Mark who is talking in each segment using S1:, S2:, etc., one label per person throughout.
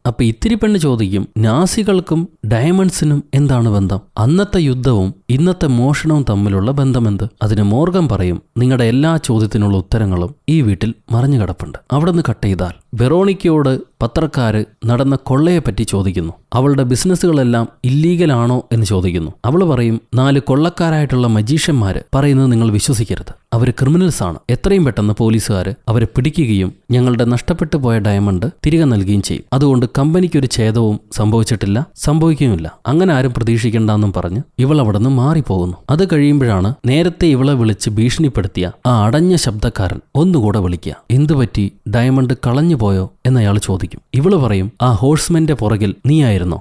S1: അപ്പൊ ഇത്തിരി പെണ്ണ് ചോദിക്കും, നാസികൾക്കും ഡയമണ്ട്സിനും എന്താണ് ബന്ധം? അന്നത്തെ യുദ്ധവും ഇന്നത്തെ മോഷണവും തമ്മിലുള്ള ബന്ധമെന്ത്? അതിന് മോർഗൻ പറയും, നിങ്ങളുടെ എല്ലാ ചോദ്യത്തിനുള്ള ഉത്തരങ്ങളും ഈ വീട്ടിൽ മറിഞ്ഞു കിടപ്പുണ്ട്. അവിടെ നിന്ന് കട്ട് ചെയ്താൽ വെറോണിക്കയോട് പത്രക്കാര് നടന്ന കൊള്ളയെപ്പറ്റി ചോദിക്കുന്നു. അവളുടെ ബിസിനസ്സുകളെല്ലാം ഇല്ലീഗലാണോ എന്ന് ചോദിക്കുന്നു. അവൾ പറയും, 4 കൊള്ളക്കാരായിട്ടുള്ള മജീഷ്യന്മാര് പറയുന്നത് നിങ്ങൾ വിശ്വസിക്കരുത്, അവര് ക്രിമിനൽസ് ആണ്. എത്രയും പെട്ടെന്ന് പോലീസുകാര് അവരെ പിടിക്കുകയും ഞങ്ങളുടെ നഷ്ടപ്പെട്ടു പോയ ഡയമണ്ട് തിരികെ നൽകുകയും ചെയ്യും. അതുകൊണ്ട് കമ്പനിക്കൊരു ഛേദവും സംഭവിച്ചിട്ടില്ല, സംഭവിക്കുകയുമില്ല. അങ്ങനെ ആരും പ്രതീക്ഷിക്കേണ്ടെന്നും പറഞ്ഞ് ഇവൾ അവിടെ നിന്ന് മാറിപ്പോകുന്നു. അത് കഴിയുമ്പോഴാണ് നേരത്തെ ഇവളെ വിളിച്ച് ഭീഷണിപ്പെടുത്തിയ ആ അടഞ്ഞ ശബ്ദക്കാരൻ ഒന്നുകൂടെ വിളിക്കുക. എന്തുപറ്റി, ഡയമണ്ട് കളഞ്ഞു പോയോ എന്നയാൾ ചോദിക്കും. ഇവള് പറയും, ആ ഹോഴ്സ്മെന്റെ പുറകിൽ നീയായിരുന്നോ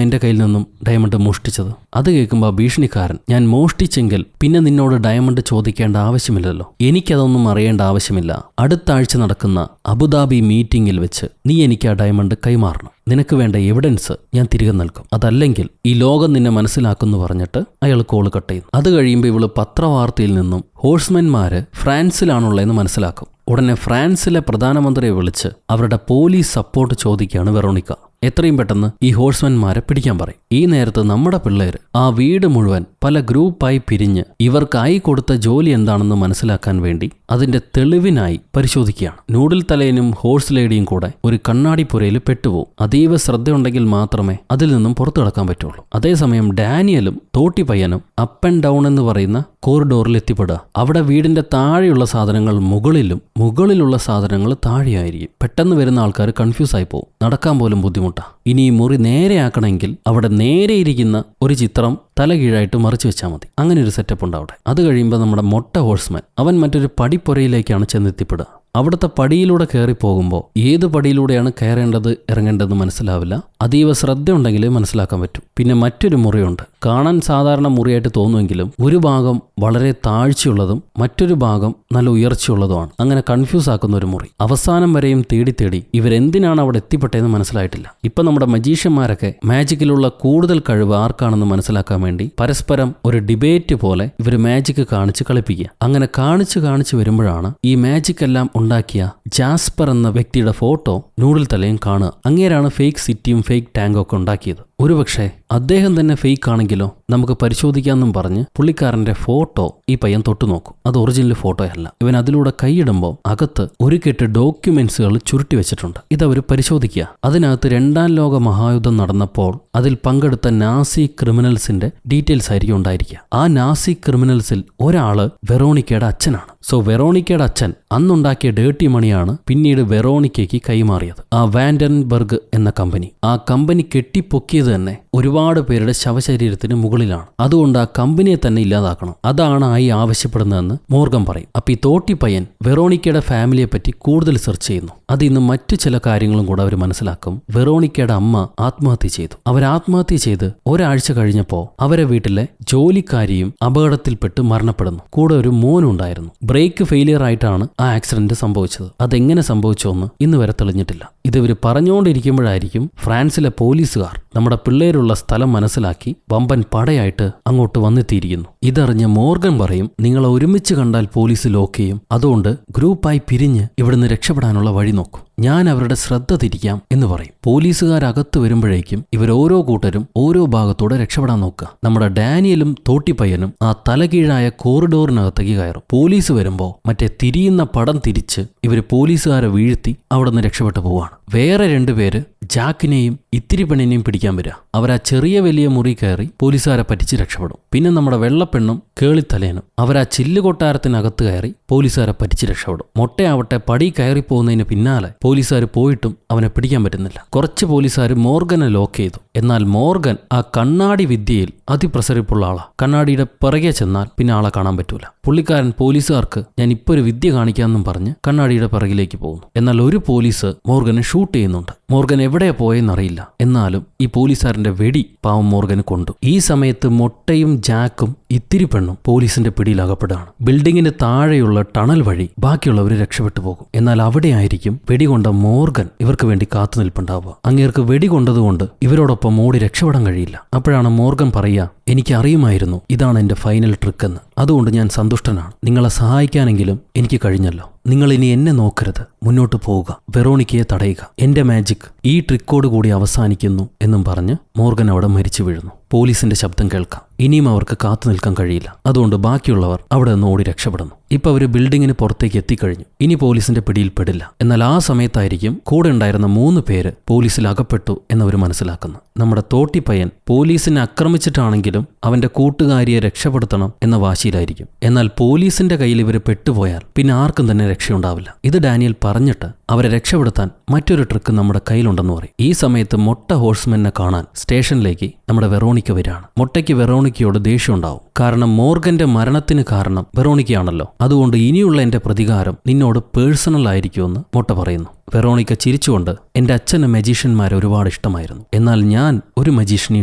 S1: എന്റെ കയ്യിൽ നിന്നും ഡയമണ്ട് മോഷ്ടിച്ചത്? അത് കേൾക്കുമ്പോൾ ഭീഷണിക്കാരൻ, ഞാൻ മോഷ്ടിച്ചെങ്കിൽ പിന്നെ നിന്നോട് ഡയമണ്ട് ചോദിക്കേണ്ട ആവശ്യമില്ലല്ലോ, എനിക്കതൊന്നും അറിയേണ്ട ആവശ്യമില്ല. അടുത്ത ആഴ്ച നടക്കുന്ന അബുദാബി മീറ്റിംഗിൽ വെച്ച് നീ എനിക്ക് ആ ഡയമണ്ട് കൈമാറണം. നിനക്ക് വേണ്ട എവിഡൻസ് ഞാൻ തിരികെ നൽകും, അതല്ലെങ്കിൽ ഈ ലോകം നിന്നെ മനസ്സിലാക്കുമെന്ന് പറഞ്ഞിട്ട് അയാൾ കോള് കട്ട് ചെയ്യുന്നു. അത് കഴിയുമ്പോൾ ഇവള് പത്രവാർത്തയിൽ നിന്നും ഹോഴ്സ്മെന്മാര് ഫ്രാൻസിലാണുള്ളതെന്ന് മനസ്സിലാക്കും. ഉടനെ ഫ്രാൻസിലെ പ്രധാനമന്ത്രിയെ വിളിച്ച് അവരുടെ പോലീസ് സപ്പോർട്ട് ചോദിക്കുകയാണ് വെറോണിക്ക. എത്രയും പെട്ടെന്ന് ഈ ഹോഴ്സ്മെന്മാരെ പിടിക്കാൻ പറയും. ഈ നേരത്ത് നമ്മുടെ പിള്ളേര് ആ വീട് മുഴുവൻ പല ഗ്രൂപ്പായി പിരിഞ്ഞ് ഇവർക്കായി കൊടുത്ത ജോലി എന്താണെന്ന് മനസ്സിലാക്കാൻ വേണ്ടി അതിന്റെ തെളിവിനായി പരിശോധിക്കുകയാണ്. നൂഡിൽ തലയനും ഹോഴ്സ് ലേഡിയും കൂടെ ഒരു കണ്ണാടിപ്പുരയിൽ പെട്ടുപോകും. അതീവ ശ്രദ്ധയുണ്ടെങ്കിൽ മാത്രമേ അതിൽ നിന്നും പുറത്തു കടക്കാൻ പറ്റുള്ളൂ. അതേസമയം ഡാനിയലും തോട്ടി പയ്യനും അപ്പ് ആൻഡ് ഡൗൺ എന്ന് പറയുന്ന കോറിഡോറിൽ എത്തിപ്പെടുക. അവിടെ വീടിന്റെ താഴെയുള്ള സാധനങ്ങൾ മുകളിലും മുകളിലുള്ള സാധനങ്ങൾ താഴെയായിരിക്കും. പെട്ടെന്ന് വരുന്ന ആൾക്കാർ കൺഫ്യൂസ് ആയി പോകും, നടക്കാൻ പോലും ബുദ്ധിമുട്ടാണ്. ഇനി ഈ മുറി നേരെയാക്കണമെങ്കിൽ അവിടെ നേരെ ഇരിക്കുന്ന ഒരു ചിത്രം തലകീഴായിട്ട് മറിച്ച് വെച്ചാൽ മതി. അങ്ങനെ ഒരു സെറ്റപ്പ് ഉണ്ട് അവിടെ. അത് കഴിയുമ്പോൾ നമ്മുടെ മൊട്ട ഹോഴ്സ്മാൻ അവൻ മറ്റൊരു പടിപ്പുരയിലേക്കാണ് ചെന്നെത്തിപ്പെടുക. അവിടുത്തെ പടിയിലൂടെ കയറി പോകുമ്പോൾ ഏത് പടിയിലൂടെയാണ് കയറേണ്ടത് ഇറങ്ങേണ്ടതെന്ന് മനസ്സിലാവില്ല. അതീവ ശ്രദ്ധ ഉണ്ടെങ്കിലേ മനസ്സിലാക്കാൻ പറ്റും. പിന്നെ മറ്റൊരു മുറിയുണ്ട്. കാണാൻ സാധാരണ മുറിയായിട്ട് തോന്നുമെങ്കിലും ഒരു ഭാഗം വളരെ താഴ്ചയുള്ളതും മറ്റൊരു ഭാഗം നല്ല ഉയർച്ചയുള്ളതുമാണ്. അങ്ങനെ കൺഫ്യൂസ് ആക്കുന്ന ഒരു മുറി. അവസാനം വരെയും തേടി ഇവരെന്തിനാണ് അവിടെ എത്തിപ്പെട്ടതെന്ന് മനസ്സിലായിട്ടില്ല. ഇപ്പൊ നമ്മുടെ മജീഷ്യന്മാരൊക്കെ മാജിക്കിലുള്ള കൂടുതൽ കഴിവ് ആർക്കാണെന്ന് മനസ്സിലാക്കാൻ വേണ്ടി പരസ്പരം ഒരു ഡിബേറ്റ് പോലെ ഇവർ മാജിക് കാണിച്ച് കളിപ്പിക്കുക. അങ്ങനെ കാണിച്ച് വരുമ്പോഴാണ് ഈ മാജിക് എല്ലാം ഉണ്ടാക്കിയ ജാസ്പർ എന്ന വ്യക്തിയുടെ ഫോട്ടോ നൂഡിൽ തലയും കാണുക. അങ്ങേരാണ് ഫേക്ക് സിറ്റിയും ഫേക്ക് ടാങ്കും ഒക്കെ ഉണ്ടാക്കിയത്. ഒരുപക്ഷെ അദ്ദേഹം തന്നെ ഫേക്ക് ആണെങ്കിലോ നമുക്ക് പരിശോധിക്കാമെന്നും പറഞ്ഞ് പുള്ളിക്കാരന്റെ ഫോട്ടോ ഈ പയ്യൻ തൊട്ടു നോക്കും. അത് ഒറിജിനൽ ഫോട്ടോയല്ല. ഇവൻ അതിലൂടെ കൈയിടുമ്പോൾ അകത്ത് ഒരു കെട്ട് ഡോക്യുമെന്റ്സുകൾ ചുരുട്ടി വെച്ചിട്ടുണ്ട്. ഇതവർ പരിശോധിക്കുക. അതിനകത്ത് 2ാം ലോക മഹായുദ്ധം നടന്നപ്പോൾ അതിൽ പങ്കെടുത്ത നാസി ക്രിമിനൽസിന്റെ ഡീറ്റെയിൽസ് ആയിരിക്കും ഉണ്ടായിരിക്കുക. ആ നാസി ക്രിമിനൽസിൽ ഒരാള് വെറോണിക്കയുടെ അച്ഛനാണ്. സോ വെറോണിക്കയുടെ അച്ഛൻ അന്നുണ്ടാക്കിയ ഡേർട്ടി മണിയാണ് പിന്നീട് വെറോണിക്കയ്ക്ക് കൈമാറിയത്. ആ വാൻഡൻബർഗ് എന്ന കമ്പനി. ആ കമ്പനി കെട്ടിപ്പൊക്കിയത് തന്നെ ഒരുപാട് പേരുടെ ശവശരീരത്തിന് മുകളിലാണ്. അതുകൊണ്ട് ആ കമ്പനിയെ തന്നെ ഇല്ലാതാക്കണം. അതാണ് ആയി ആവശ്യപ്പെടുന്നതെന്ന് മോർഗൻ പറയും. അപ്പൊ ഈ തോട്ടി പയ്യൻ വെറോണിക്കയുടെ ഫാമിലിയെ പറ്റി കൂടുതൽ സെർച്ച് ചെയ്യുന്നു. അത് ഇന്ന് മറ്റു ചില കാര്യങ്ങളും കൂടെ അവർ മനസ്സിലാക്കും. വെറോണിക്കയുടെ അമ്മ ആത്മഹത്യ ചെയ്തു. അവർ ആത്മഹത്യ ചെയ്ത് ഒരാഴ്ച കഴിഞ്ഞപ്പോൾ അവരെ വീട്ടിലെ ജോലിക്കാരിയും അപകടത്തിൽപ്പെട്ട് മരണപ്പെടുന്നു. കൂടെ ഒരു മോനുണ്ടായിരുന്നു. ബ്രേക്ക് ഫെയിലിയർ ആയിട്ടാണ് ആ ആക്സിഡന്റ് സംഭവിച്ചത്. അതെങ്ങനെ സംഭവിച്ചോന്ന് ഇന്ന് വരെ തെളിഞ്ഞിട്ടില്ല. ഇതിവർ പറഞ്ഞുകൊണ്ടിരിക്കുമ്പോഴായിരിക്കും ഫ്രാൻസിലെ പോലീസുകാർ നമ്മുടെ പിള്ളേരുള്ള സ്ഥലം മനസ്സിലാക്കി വമ്പൻ പടയായിട്ട് അങ്ങോട്ട് വന്നെത്തിയിരിക്കുന്നു. ഇതറിഞ്ഞ് മോർഗൻ പറയും, നിങ്ങളെ ഒരുമിച്ച് കണ്ടാൽ പോലീസ് ലോക്ക് ചെയ്യും. അതുകൊണ്ട് ഗ്രൂപ്പായി പിരിഞ്ഞ് ഇവിടുന്ന് രക്ഷപ്പെടാനുള്ള വഴി നോക്കും. ഞാൻ അവരുടെ ശ്രദ്ധ തിരിക്കാം എന്ന് പറയും. പോലീസുകാരകത്ത് വരുമ്പോഴേക്കും ഇവരോരോ കൂട്ടരും ഓരോ ഭാഗത്തൂടെ രക്ഷപ്പെടാൻ നോക്കുക. നമ്മുടെ ഡാനിയലും തോട്ടിപ്പയ്യനും ആ തലകീഴായ കോറിഡോറിനകത്തേക്ക് കയറും. പോലീസ് വരുമ്പോൾ മറ്റേ തിരിയുന്ന പടം തിരിച്ച് ഇവര് പോലീസുകാരെ വീഴ്ത്തി അവിടെ നിന്ന് രക്ഷപ്പെട്ടു പോവാണ്. വേറെ 2 പേര് ജാക്കിനെയും ഇത്തിരി പെണ്ണിനെയും പിടിക്കാൻ വരിക. അവർ ആ ചെറിയ വലിയ മുറി കയറി പോലീസുകാരെ പറ്റിച്ച് രക്ഷപ്പെടും. പിന്നെ നമ്മുടെ വെള്ളപ്പെണ്ണും കേളിത്തലേനും അവർ ആ ചില്ലുകൊട്ടാരത്തിനകത്ത് കയറി പോലീസുകാരെ പറ്റിച്ച് രക്ഷപ്പെടും. മൊട്ടയാവട്ടെ പടി കയറി പോകുന്നതിന് പിന്നാലെ പോലീസുകാർ പോയിട്ടും അവനെ പിടിക്കാൻ പറ്റുന്നില്ല. കുറച്ച് പോലീസുകാർ മോർഗനെ ലോക്ക് ചെയ്തു. എന്നാൽ മോർഗൻ ആ കണ്ണാടി വിദ്യയിൽ അതിപ്രസരിപ്പുള്ള ആളാ. കണ്ണാടിയുടെ പിറകെ ചെന്നാൽ പിന്നെ ആളെ കാണാൻ പറ്റൂല. പുള്ളിക്കാരൻ പോലീസുകാർക്ക് ഞാൻ ഇപ്പോൾ ഒരു വിദ്യ കാണിക്കാമെന്നും പറഞ്ഞ് കണ്ണാടിയുടെ പിറകിലേക്ക് പോകുന്നു. എന്നാൽ ഒരു പോലീസ് മോർഗനെ ഷൂട്ട് ചെയ്യുന്നുണ്ട്. മോർഗൻ എവിടെയാ പോയെന്നറിയില്ല. എന്നാലും ഈ പോലീസുകാരന്റെ വെടി പാവം മോർഗന് കൊണ്ടു. ഈ സമയത്ത് മൊട്ടയും ജാക്കും ഇത്തിരി പെണ്ണും പോലീസിന്റെ പിടിയിലകപ്പെടുകയാണ്. ബിൽഡിങ്ങിന് താഴെയുള്ള ടണൽ വഴി ബാക്കിയുള്ളവർ രക്ഷപ്പെട്ടു പോകും. എന്നാൽ അവിടെയായിരിക്കും വെടികൊണ്ട മോർഗൻ ഇവർക്ക് വേണ്ടി കാത്തു നിൽപ്പുണ്ടാവുക. അങ്ങേർക്ക് വെടികൊണ്ടതുകൊണ്ട് ഇവരോടൊപ്പം ഓടി രക്ഷപ്പെടാൻ കഴിയില്ല. അപ്പോഴാണ് മോർഗൻ പറയുക, എനിക്കറിയുമായിരുന്നു ഇതാണ് എന്റെ ഫൈനൽ ട്രിക്ക് എന്ന്. അതുകൊണ്ട് ഞാൻ സന്തുഷ്ടനാണ്. നിങ്ങളെ സഹായിക്കാനെങ്കിലും എനിക്ക് കഴിഞ്ഞല്ലോ. നിങ്ങൾ ഇനി എന്നെ നോക്കരുത്, മുന്നോട്ട് പോവുക, വെറോണിക്കയെ തടയുക. എന്റെ മാജിക് ഈ ട്രിക്കോട് കൂടി അവസാനിക്കുന്നു എന്നും പറഞ്ഞ് മോർഗൻ അവിടെ മരിച്ചു വീഴുന്നു. പോലീസിന്റെ ശബ്ദം കേൾക്കാം. ഇനിയും അവർക്ക് കാത്തു നിൽക്കാൻ കഴിയില്ല. അതുകൊണ്ട് ബാക്കിയുള്ളവർ അവിടെ നിന്ന് ഓടി രക്ഷപ്പെടുന്നു. ഇപ്പൊ അവര് ബിൽഡിങ്ങിന് പുറത്തേക്ക് എത്തിക്കഴിഞ്ഞു. ഇനി പോലീസിന്റെ പിടിയിൽ പെടില്ല. എന്നാൽ ആ സമയത്തായിരിക്കും കൂടെ ഉണ്ടായിരുന്ന 3 പേര് പോലീസിൽ അകപ്പെട്ടു എന്നവർ മനസ്സിലാക്കുന്നു. നമ്മുടെ തോട്ടിപ്പയ്യൻ പോലീസിനെ ആക്രമിച്ചിട്ടാണെങ്കിലും അവന്റെ കൂട്ടുകാരിയെ രക്ഷപ്പെടുത്തണം എന്ന വാശിയിലായിരിക്കും. എന്നാൽ പോലീസിന്റെ കയ്യിൽ ഇവർ പെട്ടുപോയാൽ പിന്നെ ആർക്കും തന്നെ രക്ഷയുണ്ടാവില്ല. ഇത് ഡാനിയൽ പറഞ്ഞിട്ട് അവരെ രക്ഷപ്പെടുത്താൻ മറ്റൊരു ട്രിക്ക് നമ്മുടെ കയ്യിലുണ്ടെന്ന് പറയും. ഈ സമയത്ത് മൊട്ട ഹോഴ്സ്മെന്നെ കാണാൻ സ്റ്റേഷനിലേക്ക് നമ്മുടെ വെറോണിക്ക വരികയാണ്. മൊട്ടയ്ക്ക് വെറോണിക്കയോട് ദേഷ്യം ഉണ്ടാവും. കാരണം മോർഗന്റെ മരണത്തിന് കാരണം വെറോണിക്കയാണല്ലോ. അതുകൊണ്ട് ഇനിയുള്ള എന്റെ പ്രതികാരം നിന്നോട് പേഴ്സണൽ ആയിരിക്കുമെന്ന് മൊട്ട പറയുന്നു. വെറോണിക്ക ചിരിച്ചുകൊണ്ട് എന്റെ അച്ഛന് മജീഷ്യന്മാരെ ഒരുപാട് ഇഷ്ടമായിരുന്നു. എന്നാൽ ഞാൻ ഒരു മജീഷ്യനെ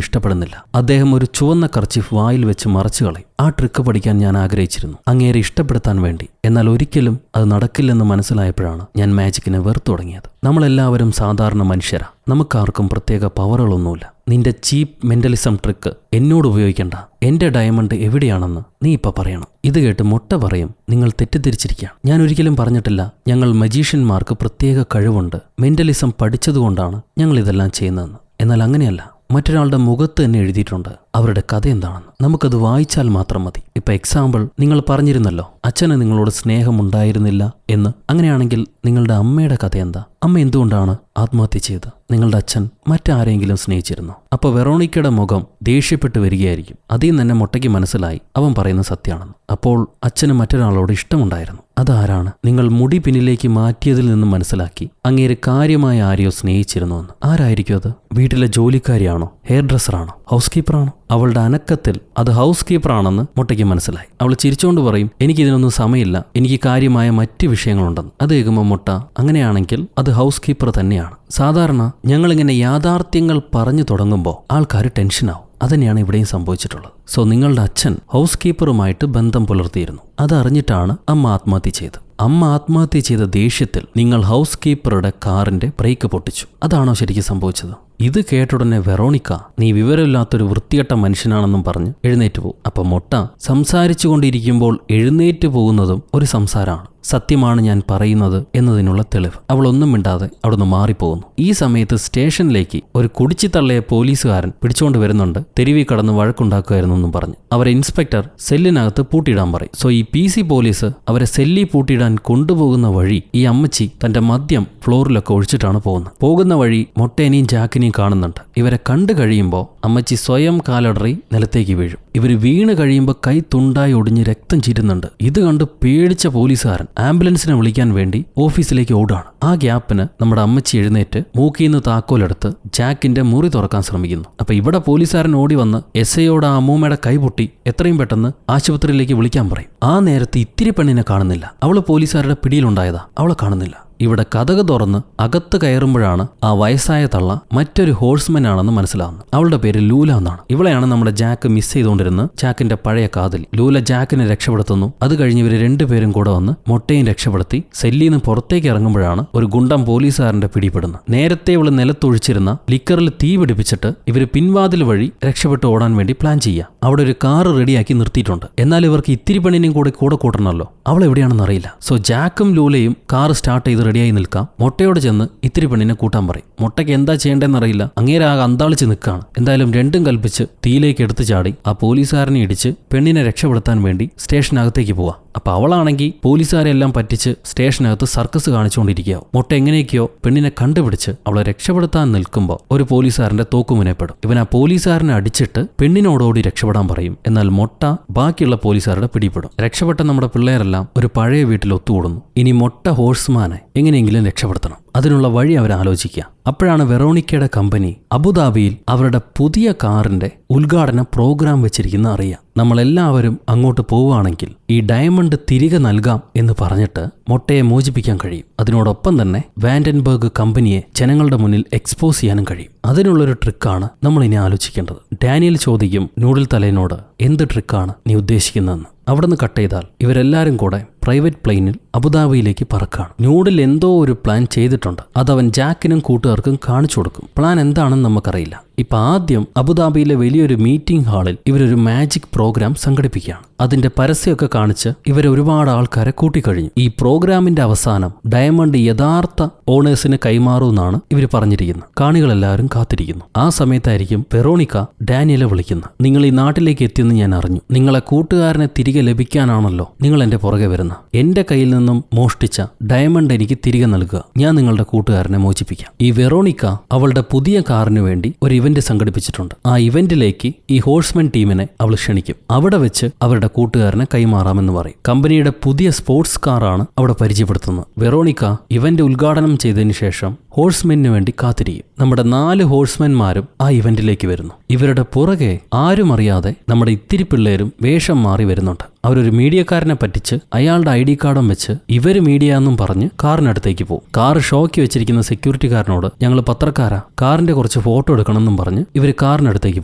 S1: ഇഷ്ടപ്പെടുന്നില്ല. അദ്ദേഹം ഒരു ചുവന്ന കർച്ചീഫ് വായിൽ വെച്ച് മറച്ചു കളയും. ആ ട്രിക്ക് പഠിക്കാൻ ഞാൻ ആഗ്രഹിച്ചിരുന്നു, അങ്ങേരെ ഇഷ്ടപ്പെടുത്താൻ വേണ്ടി. എന്നാൽ ഒരിക്കലും അത് നടക്കില്ലെന്ന് മനസ്സിലായപ്പോഴാണ് ഞാൻ മാജിക്കിനെ വെറുത്തു തുടങ്ങിയത്. നമ്മളെല്ലാവരും സാധാരണ മനുഷ്യരാ. നമുക്കാർക്കും പ്രത്യേക പവറുകളൊന്നുമില്ല. നിന്റെ ചീപ്പ് മെന്റലിസം ട്രിക്ക് എന്നോട് ഉപയോഗിക്കണ്ട. എന്റെ ഡയമണ്ട് എവിടെയാണെന്ന് നീ ഇപ്പൊ പറയണം. ഇത് കേട്ട് മൊട്ട പറയും, നിങ്ങൾ തെറ്റിദ്ധരിച്ചിരിക്കുകയാണ്. ഞാൻ ഒരിക്കലും പറഞ്ഞിട്ടില്ല ഞങ്ങൾ മജീഷ്യന്മാർക്ക് പ്രത്യേക കഴിവുണ്ട്, മെന്റലിസം പഠിച്ചതുകൊണ്ടാണ് ഞങ്ങൾ ഇതെല്ലാം ചെയ്യുന്നതെന്ന്. എന്നാൽ അങ്ങനെയല്ല. മറ്റൊരാളുടെ മുഖത്ത് തന്നെ എഴുതിയിട്ടുണ്ട് അവരുടെ കഥ എന്താണെന്ന്. നമുക്കത് വായിച്ചാൽ മാത്രം മതി. ഇപ്പൊ എക്സാമ്പിൾ, നിങ്ങൾ പറഞ്ഞിരുന്നല്ലോ അച്ഛന് നിങ്ങളോട് സ്നേഹമുണ്ടായിരുന്നില്ല എന്ന്. അങ്ങനെയാണെങ്കിൽ നിങ്ങളുടെ അമ്മയുടെ കഥ എന്താ? അമ്മ എന്തുകൊണ്ടാണ് ആത്മഹത്യ ചെയ്തത്? നിങ്ങളുടെ അച്ഛൻ മറ്റാരെങ്കിലും സ്നേഹിച്ചിരുന്നോ? അപ്പോൾ വെറോണിക്കയുടെ മുഖം ദേഷ്യപ്പെട്ട് വരികയായിരിക്കും. അതിൽ തന്നെ മൊട്ടയ്ക്ക് മനസ്സിലായി അവൻ പറയുന്നത് സത്യമാണെന്ന്. അപ്പോൾ അച്ഛന് മറ്റൊരാളോട് ഇഷ്ടമുണ്ടായിരുന്നു. അതാരാണ്? നിങ്ങൾ മുടി പിന്നിലേക്ക് മാറ്റിയതിൽ നിന്ന് മനസ്സിലാക്കി അങ്ങേര് കാര്യമായ ആരെയോ സ്നേഹിച്ചിരുന്നുവെന്ന്. ആരായിരിക്കും അത്? വീട്ടിലെ ജോലിക്കാരിയാണോ? ഹെയർ ഡ്രസ്സറാണോ? ഹൗസ് കീപ്പറാണോ? അവളുടെ അനക്കത്തിൽ അത് ഹൗസ് കീപ്പറാണെന്ന് മൊട്ടയ്ക്ക് മനസ്സിലായി. അവൾ ചിരിച്ചുകൊണ്ട് പറയും, എനിക്കിതിനൊന്നും സമയമില്ല, എനിക്ക് കാര്യമായ മറ്റ് വിഷയങ്ങളുണ്ടെന്ന്. അത് കേൾക്കുമ്പോൾ മൊട്ട, അങ്ങനെയാണെങ്കിൽ അത് ഹൗസ് കീപ്പർ തന്നെയാണ്. സാധാരണ ഞങ്ങളിങ്ങനെ യാഥാർത്ഥ്യങ്ങൾ പറഞ്ഞു തുടങ്ങുമ്പോൾ ആൾക്കാർ ടെൻഷനാവും. അതന്നെയാണ് ഇവിടെയും സംഭവിച്ചിട്ടുള്ളത്. സോ നിങ്ങളുടെ അച്ഛൻ ഹൗസ് കീപ്പറുമായിട്ട് ബന്ധം പുലർത്തിയിരുന്നു. അതറിഞ്ഞിട്ടാണ് അമ്മ ആത്മഹത്യ ചെയ്തത്. അമ്മ ആത്മഹത്യ ചെയ്ത ദേഷ്യത്തിൽ നിങ്ങൾ ഹൗസ് കീപ്പറുടെ കാറിന്റെ ബ്രേക്ക് പൊട്ടിച്ചു. അതാണോ ശരിക്കും സംഭവിച്ചത്? ഇത് കേട്ടുടനെ വെറോണിക്ക, നീ വിവരമില്ലാത്തൊരു വൃത്തികെട്ട മനുഷ്യനാണെന്നും പറഞ്ഞ് എഴുന്നേറ്റ് പോകും. അപ്പൊ മൊട്ട സംസാരിച്ചു കൊണ്ടിരിക്കുമ്പോൾ എഴുന്നേറ്റ് പോകുന്നതും ഒരു സംസാരമാണ്. സത്യമാണ് ഞാൻ പറയുന്നത് എന്നതിനുള്ള തെളിവ്. അവൾ ഒന്നും മിണ്ടാതെ അവിടുന്ന് മാറിപ്പോകുന്നു. ഈ സമയത്ത് സ്റ്റേഷനിലേക്ക് ഒരു കുടിച്ചു തള്ളിയ പോലീസുകാരൻ പിടിച്ചുകൊണ്ട് വരുന്നുണ്ട്. തെരുവിൽ കടന്ന് വഴക്കുണ്ടാക്കുമായിരുന്നു എന്നും പറഞ്ഞ് അവരെ ഇൻസ്പെക്ടർ സെല്ലിനകത്ത് പൂട്ടിയിടാൻ പറയും. സോ ഈ PC പോലീസ് അവരെ സെല്ലി പൂട്ടിയിടാൻ കൊണ്ടുപോകുന്ന വഴി ഈ അമ്മച്ചി തന്റെ മദ്യം ഫ്ലോറിലൊക്കെ ഒഴിച്ചിട്ടാണ് പോകുന്നത്. പോകുന്ന വഴി മൊട്ടേനെയും ജാക്കിനെയും കാണുന്നുണ്ട്. ഇവരെ കണ്ടു കഴിയുമ്പോൾ അമ്മച്ചി സ്വയം കാലടറി നിലത്തേക്ക് വീഴും. ഇവർ വീണ് കഴിയുമ്പോൾ കൈ തുണ്ടായി ഒടിഞ്ഞ് രക്തം ചീരുന്നുണ്ട്. ഇത് കണ്ട് പേടിച്ച പോലീസുകാരൻ ആംബുലൻസിനെ വിളിക്കാൻ വേണ്ടി ഓഫീസിലേക്ക് ഓടാണ്. ആ ഗ്യാപ്പിന് നമ്മുടെ അമ്മച്ചി എഴുന്നേറ്റ് മൂക്കിന്ന് താക്കോലെടുത്ത് ജാക്കിന്റെ മുറി തുറക്കാൻ ശ്രമിക്കുന്നു. അപ്പൊ ഇവിടെ പോലീസുകാരൻ ഓടി വന്ന് SIയോട് ആ അമ്മൂമ്മയുടെ കൈ പൊട്ടി എത്രയും പെട്ടെന്ന് ആശുപത്രിയിലേക്ക് വിളിക്കാൻ പറയും. ആ നേരത്ത് ഇത്തിരി പെണ്ണിനെ കാണുന്നില്ല. അവള് പോലീസുകാരുടെ പിടിയിലുണ്ടായതാ. അവളെ കാണുന്നില്ല. ഇവിടെ കതക് തുറന്ന് അകത്ത് കയറുമ്പോഴാണ് ആ വയസ്സായ തള്ള മറ്റൊരു ഹോഴ്സ്മാൻ ആണെന്ന് മനസ്സിലാവുന്നത്. അവളുടെ പേര് ലൂല എന്നാണ്. ഇവളെയാണ് നമ്മുടെ ജാക്ക് മിസ് ചെയ്തുകൊണ്ടിരുന്നത് ജാക്കിന്റെ പഴയ കാതലി. ലൂല ജാക്കിനെ രക്ഷപ്പെടുത്തുന്നു. അത് കഴിഞ്ഞ് ഇവര് രണ്ടുപേരും കൂടെ വന്ന് മൊട്ടയും രക്ഷപ്പെടുത്തി സെല്ലിന്ന് പുറത്തേക്ക് ഇറങ്ങുമ്പോഴാണ് ഒരു ഗുണ്ടം പോലീസുകാരന്റെ പിടിപ്പെടുന്നത്. നേരത്തെ ഇവള് നിലത്തൊഴിച്ചിരുന്ന ലിക്കറിൽ തീ പിടിപ്പിച്ചിട്ട് ഇവര് പിൻവാതിൽ വഴി രക്ഷപ്പെട്ട് ഓടാൻ വേണ്ടി പ്ലാൻ ചെയ്യുക. അവിടെ ഒരു കാറ് റെഡിയാക്കി നിർത്തിയിട്ടുണ്ട്. എന്നാൽ ഇവർക്ക് ഇത്തിരി പെണ്ണിനെയും കൂടെ കൂട്ടണമല്ലോ. അവൾ എവിടെയാണെന്ന് അറിയില്ല. സോ ജാക്കും ലൂലയും കാർ സ്റ്റാർട്ട് ചെയ്ത് റെഡിയായി നിൽക്കാം. മൊട്ടയോട് ചെന്ന് ഇത്തിരി പെണ്ണിനെ കൂട്ടാൻ പറയും. മൊട്ടയ്ക്ക് എന്താ ചെയ്യേണ്ടതെന്ന് അറിയില്ല. അങ്ങേരാകെ അന്താളിച്ച് നിൽക്കുകയാണ്. എന്തായാലും രണ്ടും കൽപ്പിച്ച് തീയിലേക്ക് എടുത്തു ചാടി ആ പോലീസുകാരനെ ഇടിച്ച് പെണ്ണിനെ രക്ഷപ്പെടുത്താൻ വേണ്ടി സ്റ്റേഷനകത്തേക്ക് പോവാം. അപ്പൊ അവളാണെങ്കിൽ പോലീസുകാരെ എല്ലാം പറ്റിച്ച് സ്റ്റേഷനകത്ത് സർക്കസ് കാണിച്ചുകൊണ്ടിരിക്കുകയാവും. മൊട്ട എങ്ങനെയൊക്കെയോ പെണ്ണിനെ കണ്ടുപിടിച്ച് അവളെ രക്ഷപ്പെടുത്താൻ നിൽക്കുമ്പോൾ ഒരു പോലീസുകാരന്റെ തോക്കുമുനയപ്പെടും. ഇവൻ ആ പോലീസുകാരനെ അടിച്ചിട്ട് പെണ്ണിനോടോടി രക്ഷപ്പെടാൻ പറയും. എന്നാൽ മൊട്ട ബാക്കിയുള്ള പോലീസുകാരുടെ പിടിപ്പെടും. രക്ഷപ്പെട്ട നമ്മുടെ പിള്ളേരെല്ലാം ഒരു പഴയ വീട്ടിൽ ഒത്തുകൂടുന്നു. ഇനി മൊട്ട ഹോഴ്സ്മാനെ എങ്ങനെയെങ്കിലും രക്ഷപ്പെടുത്തണം. അതിനുള്ള വഴി അവർ ആലോചിക്കുക. അപ്പോഴാണ് വെറോണിക്കയുടെ കമ്പനി അബുദാബിയിൽ അവരുടെ പുതിയ കാറിന്റെ ഉദ്ഘാടന പ്രോഗ്രാം വെച്ചിരിക്കുന്ന അറിയാം. നമ്മളെല്ലാവരും അങ്ങോട്ട് പോവുകയാണെങ്കിൽ ഈ ഡയമണ്ട് തിരികെ നൽകാം എന്ന് പറഞ്ഞിട്ട് മൊട്ടയെ മോചിപ്പിക്കാൻ കഴിയും. അതിനോടൊപ്പം തന്നെ വാൻഡൻബർഗ് കമ്പനിയെ ജനങ്ങളുടെ മുന്നിൽ എക്സ്പോസ് ചെയ്യാനും കഴിയും. അതിനുള്ളൊരു ട്രിക്കാണ് നമ്മൾ ഇനി ആലോചിക്കേണ്ടത്. ഡാനിയൽ ചോദിക്കും നൂഡിൽ തലേനോട്, എന്ത് ട്രിക്കാണ് നീ ഉദ്ദേശിക്കുന്നതെന്ന്. അവിടുന്ന് കട്ട് ചെയ്താൽ ഇവരെല്ലാരും കൂടെ പ്രൈവറ്റ് പ്ലെയിനിൽ അബുദാബിയിലേക്ക് പറക്കാണ്. ന്യൂഡിൽ എന്തോ ഒരു പ്ലാൻ ചെയ്തിട്ടുണ്ട്. അതവൻ ജാക്കിനും കൂട്ടുകാർക്കും കാണിച്ചു കൊടുക്കും. പ്ലാൻ എന്താണെന്ന് നമുക്കറിയില്ല. ഇപ്പൊ ആദ്യം അബുദാബിയിലെ വലിയൊരു മീറ്റിംഗ് ഹാളിൽ ഇവരൊരു മാജിക് പ്രോഗ്രാം സംഘടിപ്പിക്കുകയാണ്. അതിന്റെ പരസ്യമൊക്കെ കാണിച്ച് ഇവരെ ഒരുപാട് ആൾക്കാരെ കൂട്ടിക്കഴിഞ്ഞു. ഈ പ്രോഗ്രാമിന്റെ അവസാനം ഡയമണ്ട് യഥാർത്ഥ ഓണേഴ്സിന് കൈമാറുമെന്നാണ് ഇവർ പറഞ്ഞിരിക്കുന്നത്. കാണികളെല്ലാവരും കാത്തിരിക്കുന്നു. ആ സമയത്തായിരിക്കും വെറോണിക്ക ഡാനിയലെ വിളിക്കുന്നത്. നിങ്ങൾ ഈ നാട്ടിലേക്ക് എത്തിയെന്ന് ഞാൻ അറിഞ്ഞു. നിങ്ങളെ കൂട്ടുകാരനെ തിരികെ ലഭിക്കാനാണല്ലോ നിങ്ങൾ എന്റെ പുറകെ വരുന്നത്. എന്റെ കയ്യിൽ നിന്നും മോഷ്ടിച്ച ഡയമണ്ട് എനിക്ക് തിരികെ നൽകുക. ഞാൻ നിങ്ങളുടെ കൂട്ടുകാരനെ മോചിപ്പിക്കാം. ഈ വെറോണിക്ക അവളുടെ പുതിയ കാറിന് വേണ്ടി ഒരു ഇവന്റ് സംഘടിപ്പിച്ചിട്ടുണ്ട്. ആ ഇവന്റിലേക്ക് ഈ ഹോഴ്സ്മെൻ ടീമിനെ അവൾ ക്ഷണിക്കും. അവിടെ വെച്ച് അവരുടെ കൂട്ടുകാരനെ കൈമാറാമെന്ന് പറയും. കമ്പനിയുടെ പുതിയ സ്പോർട്സ് കാറാണ് അവിടെ പരിചയപ്പെടുത്തുന്നത്. വെറോണിക്ക ഇവന്റ് ഉദ്ഘാടനം ചെയ്തതിനു ശേഷം ഹോഴ്സ്മെന്നിന് വേണ്ടി കാത്തിരിക്കും. നമ്മുടെ 4 ഹോഴ്സ്മെന്മാരും ആ ഇവന്റിലേക്ക് വരുന്നു. ഇവരുടെ പുറകെ ആരും അറിയാതെ നമ്മുടെ ഇത്തിരി പിള്ളേരും വേഷം മാറി വരുന്നുണ്ട്. അവരൊരു മീഡിയക്കാരനെ പറ്റിച്ച് അയാളുടെ ID കാർഡും വെച്ച് ഇവര് മീഡിയ എന്നും പറഞ്ഞ് കാറിനടുത്തേക്ക് പോകും. കാർ ഷോക്കി വെച്ചിരിക്കുന്ന സെക്യൂരിറ്റിക്കാരനോട് ഞങ്ങൾ പത്രക്കാരാ, കാറിന്റെ കുറച്ച് ഫോട്ടോ എടുക്കണമെന്നും പറഞ്ഞ് ഇവർ കാറിനടുത്തേക്ക്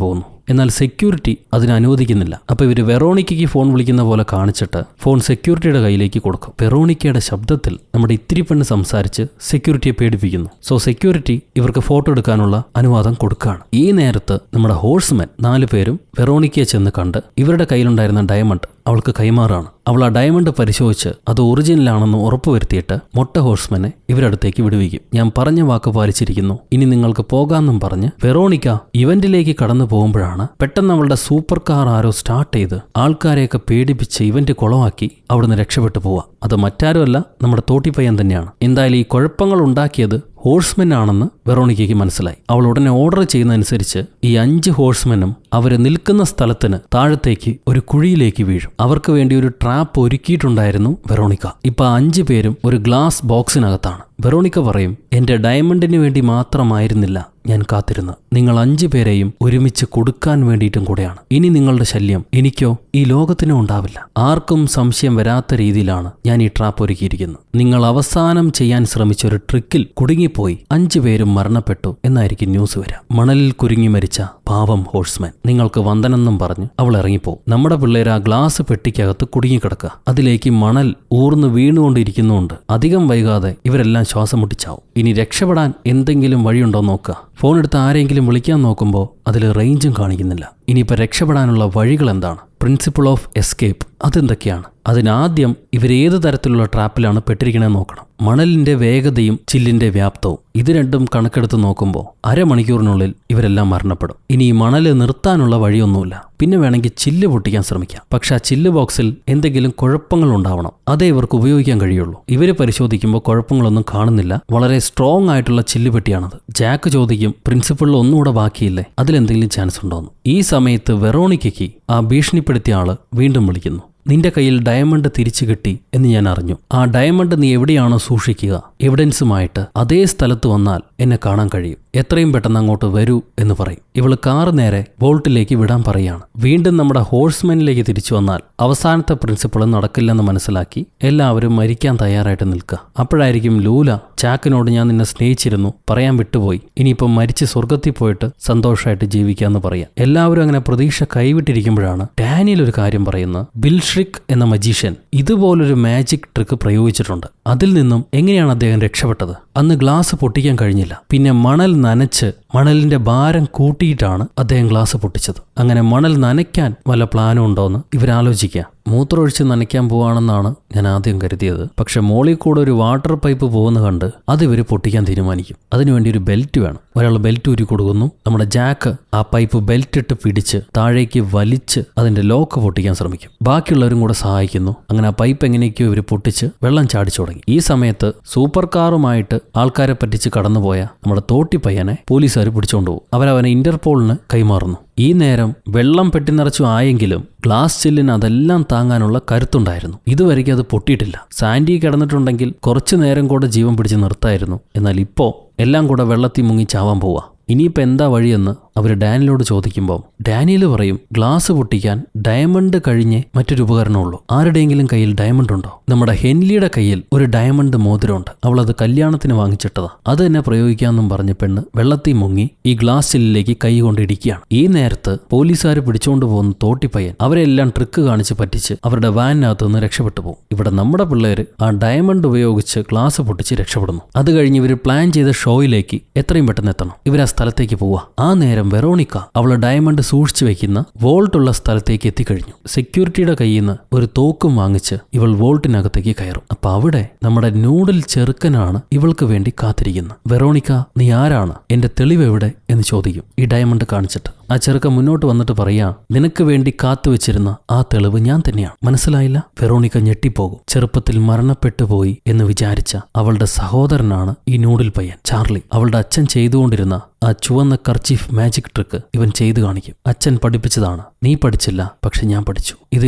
S1: പോകുന്നു. എന്നാൽ സെക്യൂരിറ്റി അതിന് അനുവദിക്കുന്നില്ല. അപ്പോൾ ഇവർ വെറോണിക്കയ്ക്ക് ഫോൺ വിളിക്കുന്ന പോലെ കാണിച്ചിട്ട് ഫോൺ സെക്യൂരിറ്റിയുടെ കയ്യിലേക്ക് കൊടുക്കും. വെറോണിക്കയുടെ ശബ്ദത്തിൽ നമ്മുടെ ഇത്തിരി പെണ്ണ് സംസാരിച്ച് സെക്യൂരിറ്റിയെ പേടിപ്പിക്കുന്നു. സോ സെക്യൂരിറ്റി ഇവർക്ക് ഫോട്ടോ എടുക്കാനുള്ള അനുവാദം കൊടുക്കുകയാണ്. ഈ നേരത്ത് നമ്മുടെ ഹോഴ്സ്മെൻ 4 പേരും വെറോണിക്കയെ ചെന്ന് കണ്ട് ഇവരുടെ കയ്യിലുണ്ടായിരുന്ന ഡയമണ്ട് അവൾക്ക് കൈമാറാണ്. അവൾ ആ ഡയമണ്ട് പരിശോധിച്ച് അത് ഒറിജിനലാണെന്ന് ഉറപ്പുവരുത്തിയിട്ട് മൊട്ട ഹോഴ്സ്മെനെ ഇവരടുത്തേക്ക് വിടുവിക്കും. ഞാൻ പറഞ്ഞ വാക്ക് പാലിച്ചിരിക്കുന്നു, ഇനി നിങ്ങൾക്ക് പോകാമെന്നും പറഞ്ഞ് വെറോണിക്ക ഇവന്റിലേക്ക് കടന്നു പോകുമ്പോഴാണ് പെട്ടെന്ന് അവളുടെ സൂപ്പർ കാർ ആരോ സ്റ്റാർട്ട് ചെയ്ത് ആൾക്കാരെയൊക്കെ പേടിപ്പിച്ച് ഇവന്റ് കുളമാക്കി അവിടുന്ന് രക്ഷപ്പെട്ടു പോവുക. അത് മറ്റാരുമല്ല, നമ്മുടെ തോട്ടിപ്പയ്യൻ തന്നെയാണ്. എന്തായാലും ഈ കുഴപ്പങ്ങൾ ഉണ്ടാക്കിയത് ഹോഴ്സ്മെൻ ആണെന്ന് വെറോണിക്കയ്ക്ക് മനസ്സിലായി. അവൾ ഉടനെ ഓർഡർ ചെയ്യുന്നതനുസരിച്ച് ഈ 5 ഹോഴ്സ്മെനും അവര് നിൽക്കുന്ന സ്ഥലത്തിന് താഴത്തേക്ക് ഒരു കുഴിയിലേക്ക് വീഴും. അവർക്ക് വേണ്ടി ഒരു ട്രാപ്പ് ഒരുക്കിയിട്ടുണ്ടായിരുന്നു വെറോണിക്ക. ഇപ്പൊ 5 പേരും ഒരു ഗ്ലാസ് ബോക്സിനകത്താണ്. വെറോണിക്ക പറയും, എന്റെ ഡയമണ്ടിന് വേണ്ടി മാത്രമായിരുന്നില്ല ഞാൻ കാത്തിരുന്നത്, നിങ്ങൾ 5 പേരെയും ഒരുമിച്ച് കൊടുക്കാൻ വേണ്ടിയിട്ടും കൂടെയാണ്. ഇനി നിങ്ങളുടെ ശല്യം എനിക്കോ ഈ ലോകത്തിനോ ഉണ്ടാവില്ല. ആർക്കും സംശയം വരാത്ത രീതിയിലാണ് ഞാൻ ഈ ട്രാപ്പ് ഒരുക്കിയിരിക്കുന്നത്. നിങ്ങൾ അവസാനം ചെയ്യാൻ ശ്രമിച്ച ഒരു ട്രിക്കിൽ കുടുങ്ങിപ്പോയി 5 പേരും മരണപ്പെട്ടു എന്നായിരിക്കും ന്യൂസ് വരിക. മണലിൽ കുരുങ്ങി മരിച്ച പാവം ഹോഴ്സ്മാൻ, നിങ്ങൾക്ക് വന്ദനെന്നും പറഞ്ഞ് അവൾ ഇറങ്ങിപ്പോവും. നമ്മുടെ പിള്ളേർ ആ ഗ്ലാസ് പെട്ടിക്കകത്ത് കുടുങ്ങിക്കിടക്കുക. അതിലേക്ക് മണൽ ഊർന്ന് വീണുകൊണ്ടിരിക്കുന്നുണ്ട്. അധികം വൈകാതെ ഇവരെല്ലാം ശ്വാസം മുട്ടിച്ചാവും. ഇനി രക്ഷപ്പെടാൻ എന്തെങ്കിലും വഴിയുണ്ടോ നോക്കുക. ഫോൺ എടുത്ത് ആരെങ്കിലും വിളിക്കാൻ നോക്കുമ്പോൾ അതിൽ റേഞ്ചും കാണിക്കുന്നില്ല. ഇനിയിപ്പോൾ രക്ഷപ്പെടാനുള്ള വഴികൾ എന്താണ്? പ്രിൻസിപ്പിൾ ഓഫ് എസ്കേപ്പ് അതെന്തൊക്കെയാണ്? അതിനാദ്യം ഇവരേത് തരത്തിലുള്ള ട്രാപ്പിലാണ് പെട്ടിരിക്കണമെന്ന് നോക്കണം. മണലിന്റെ വേഗതയും ചില്ലിന്റെ വ്യാപ്തവും ഇത് രണ്ടും കണക്കെടുത്ത് നോക്കുമ്പോൾ അരമണിക്കൂറിനുള്ളിൽ ഇവരെല്ലാം മരണപ്പെടും. ഇനി ഈ മണല് നിർത്താനുള്ള വഴിയൊന്നുമില്ല. പിന്നെ വേണമെങ്കിൽ ചില്ല് പൊട്ടിക്കാൻ ശ്രമിക്കാം. പക്ഷെ ആ ചില്ല് ബോക്സിൽ എന്തെങ്കിലും കുഴപ്പങ്ങൾ ഉണ്ടാവണം. അതേ ഇവർക്ക് ഉപയോഗിക്കാൻ കഴിയുള്ളൂ. ഇവര് പരിശോധിക്കുമ്പോൾ കുഴപ്പങ്ങളൊന്നും കാണുന്നില്ല. വളരെ സ്ട്രോങ് ആയിട്ടുള്ള ചില്ല് പെട്ടിയാണത്. ജാക്ക് ചോദിക്കും, പ്രിൻസിപ്പിളിൽ ഒന്നുകൂടെ ബാക്കിയില്ലേ, അതിലെന്തെങ്കിലും ചാൻസ് ഉണ്ടോന്ന്. ഈ സമയത്ത് വെറോണിക്കയ്ക്ക് ആ ഭീഷണിപ്പെടുത്തിയ ആള് വീണ്ടും വിളിക്കുന്നു. നിന്റെ കയ്യിൽ ഡയമണ്ട് തിരിച്ചു കിട്ടി എന്ന് ഞാൻ അറിഞ്ഞു. ആ ഡയമണ്ട് നീ എവിടെയാണോ സൂക്ഷിക്കുക, എവിഡൻസുമായിട്ട് അതേ സ്ഥലത്ത് വന്നാൽ എന്നെ കാണാൻ കഴിയും. എത്രയും പെട്ടെന്ന് അങ്ങോട്ട് വരൂ എന്ന് പറയും. ഇവള് കാറ് നേരെ വോൾട്ടിലേക്ക് വിടാൻ പറയാണ്. വീണ്ടും നമ്മുടെ ഹോഴ്സ്മെനിലേക്ക് തിരിച്ചു വന്നാൽ അവസാനത്തെ പ്രിൻസിപ്പിൾ നടക്കില്ലെന്ന് മനസ്സിലാക്കി എല്ലാവരും മരിക്കാൻ തയ്യാറായിട്ട് നിൽക്കുക. അപ്പോഴായിരിക്കും ലൂല ചാക്കിനോട് ഞാൻ നിന്നെ സ്നേഹിച്ചിരുന്നു, പറയാൻ വിട്ടുപോയി, ഇനിയിപ്പം മരിച്ച് സ്വർഗത്തിൽ പോയിട്ട് സന്തോഷമായിട്ട് ജീവിക്കാന്ന് പറയാം. എല്ലാവരും അങ്ങനെ പ്രതീക്ഷ കൈവിട്ടിരിക്കുമ്പോഴാണ് ഡാനിയൽ ഒരു കാര്യം പറയുന്നത്. ബിൽഷ്രിക് എന്ന മജീഷ്യൻ ഇതുപോലൊരു മാജിക് ട്രിക്ക് പ്രയോഗിച്ചിട്ടുണ്ട്. അതിൽ നിന്നും എങ്ങനെയാണ് അദ്ദേഹം രക്ഷപ്പെട്ടത്? അന്ന് ഗ്ലാസ് പൊട്ടിക്കാൻ കഴിഞ്ഞില്ല. പിന്നെ മണൽ നനച്ച് മണലിന്റെ ഭാരം കൂട്ടിയിട്ടാണ് അദ്ദേഹം ഗ്ലാസ് പൊട്ടിച്ചത്. അങ്ങനെ മണൽ നനയ്ക്കാൻ വല്ല പ്ലാനും ഉണ്ടോയെന്ന് ഇവരാലോചിക്കുക. മൂത്രമൊഴിച്ച് നനയ്ക്കാൻ പോവാണെന്നാണ് ഞാൻ ആദ്യം കരുതിയത്. പക്ഷെ മോളിൽ കൂടെ ഒരു വാട്ടർ പൈപ്പ് പോകുന്ന കണ്ട് അത് ഇവർ പൊട്ടിക്കാൻ തീരുമാനിക്കും. അതിനുവേണ്ടി ഒരു ബെൽറ്റ് വേണം. ഒരാൾ ബെൽറ്റ് ഊരി കൊടുക്കുന്നു. നമ്മുടെ ജാക്ക് ആ പൈപ്പ് ബെൽറ്റ് ഇട്ട് പിടിച്ച് താഴേക്ക് വലിച്ച് അതിന്റെ ലോക്ക് പൊട്ടിക്കാൻ ശ്രമിക്കും. ബാക്കിയുള്ളവരും കൂടെ സഹായിക്കുന്നു. അങ്ങനെ ആ പൈപ്പ് എങ്ങനെയൊക്കെയോ ഇവർ പൊട്ടിച്ച് വെള്ളം ചാടിച്ചു തുടങ്ങി. ഈ സമയത്ത് സൂപ്പർ കാറുമായിട്ട് ആൾക്കാരെ പറ്റിച്ച് കടന്നുപോയ നമ്മുടെ തോട്ടിപ്പയ്യനെ പോലീസുകാർ പിടിച്ചുകൊണ്ടുപോകും. അവരവനെ ഇന്റർപോളിന് കൈമാറുന്നു. ഈ നേരം വെള്ളം പെട്ടിനിറച്ചു ആയെങ്കിലും ഗ്ലാസ് ചില്ലിന് അതെല്ലാം താങ്ങാനുള്ള കരുത്തുണ്ടായിരുന്നു. ഇതുവരെയ്ക്കും അത് പൊട്ടിയിട്ടില്ല. സാൻഡി കിടന്നിട്ടുണ്ടെങ്കിൽ കുറച്ചു നേരം കൂടെ ജീവൻ പിടിച്ച് നിർത്തായിരുന്നു. എന്നാൽ ഇപ്പോൾ എല്ലാം കൂടെ വെള്ളത്തിൽ മുങ്ങി ചാവാൻ പോവുക. ഇനിയിപ്പോൾ എന്താ വഴിയെന്ന് അവർ ഡാനിയലോട് ചോദിക്കുമ്പോൾ ഡാനിയൽ പറയും ഗ്ലാസ് പൊട്ടിക്കാൻ ഡയമണ്ട് കഴിഞ്ഞേ മറ്റൊരു ഉപകരണമുള്ളൂ. ആരുടെയെങ്കിലും കയ്യിൽ ഡയമണ്ട് ഉണ്ടോ? നമ്മുടെ ഹെൻലിയുടെ കയ്യിൽ ഒരു ഡയമണ്ട് മോതിരമുണ്ട്. അവൾ അത് കല്യാണത്തിന് വാങ്ങിച്ചിട്ടതാ. അത് തന്നെ പ്രയോഗിക്കാമെന്നും പറഞ്ഞ് പെണ്ണ് വെള്ളത്തിൽ മുങ്ങി ഈ ഗ്ലാസ് ചില്ലിലേക്ക് കൈ കൊണ്ടിടിക്കുകയാണ്. ഈ നേരത്ത് പോലീസുകാർ പിടിച്ചുകൊണ്ട് പോകുന്ന തോട്ടിപ്പയ്യൻ അവരെല്ലാം ട്രിക്ക് കാണിച്ച് പറ്റിച്ച് അവരുടെ വാനിനകത്ത് നിന്ന് രക്ഷപ്പെട്ടു പോകും. ഇവിടെ നമ്മുടെ പിള്ളേര് ആ ഡയമണ്ട് ഉപയോഗിച്ച് ഗ്ലാസ് പൊട്ടിച്ച് രക്ഷപ്പെടുന്നു. അത് കഴിഞ്ഞ് ഇവർ പ്ലാൻ ചെയ്ത ഷോയിലേക്ക് എത്രയും പെട്ടെന്ന് എത്തണം. ഇവർ ആ സ്ഥലത്തേക്ക് പോവാ. ആ നേരം വെറോണിക്ക അവള് ഡയമണ്ട് സൂക്ഷിച്ചു വെക്കുന്ന വോൾട്ടുള്ള സ്ഥലത്തേക്ക് എത്തിക്കഴിഞ്ഞു. സെക്യൂരിറ്റിയുടെ കയ്യിൽ നിന്ന് ഒരു തോക്കും വാങ്ങിച്ച് ഇവൾ വോൾട്ടിനകത്തേക്ക് കയറും. അപ്പൊ അവിടെ നമ്മുടെ നൂഡിൽ ചെറുക്കനാണ് ഇവൾക്ക് വേണ്ടി കാത്തിരിക്കുന്നത്. വെറോണിക്ക, നീ ആരാണ്? എന്റെ തെളിവ് എവിടെ എന്ന് ചോദിക്കും ഈ ഡയമണ്ട് കാണിച്ചിട്ട്. ആ ചെറുക്കൻ മുന്നോട്ട് വന്നിട്ട് പറയാ, നിനക്ക് വേണ്ടി കാത്തുവെച്ചിരുന്ന ആ തെളിവ് ഞാൻ തന്നെയാണ്. മനസ്സിലായില്ല? വെറോണിക്ക ഞെട്ടിപ്പോകും. ചെറുപ്പത്തിൽ മരണപ്പെട്ടു പോയി എന്ന് വിചാരിച്ച അവളുടെ സഹോദരനാണ് ഈ നൂഡിൽ പയ്യൻ ചാർലി. അവളുടെ അച്ഛൻ ചെയ്തുകൊണ്ടിരുന്ന ആ ചുവന്ന കർച്ചീഫ് മാജിക് ട്രിക്ക് ഇവൻ ചെയ്തു കാണിക്കും. അച്ഛൻ പഠിപ്പിച്ചതാണ്, നീ പഠിച്ചില്ല, പക്ഷെ ഞാൻ പഠിച്ചു. ഇത്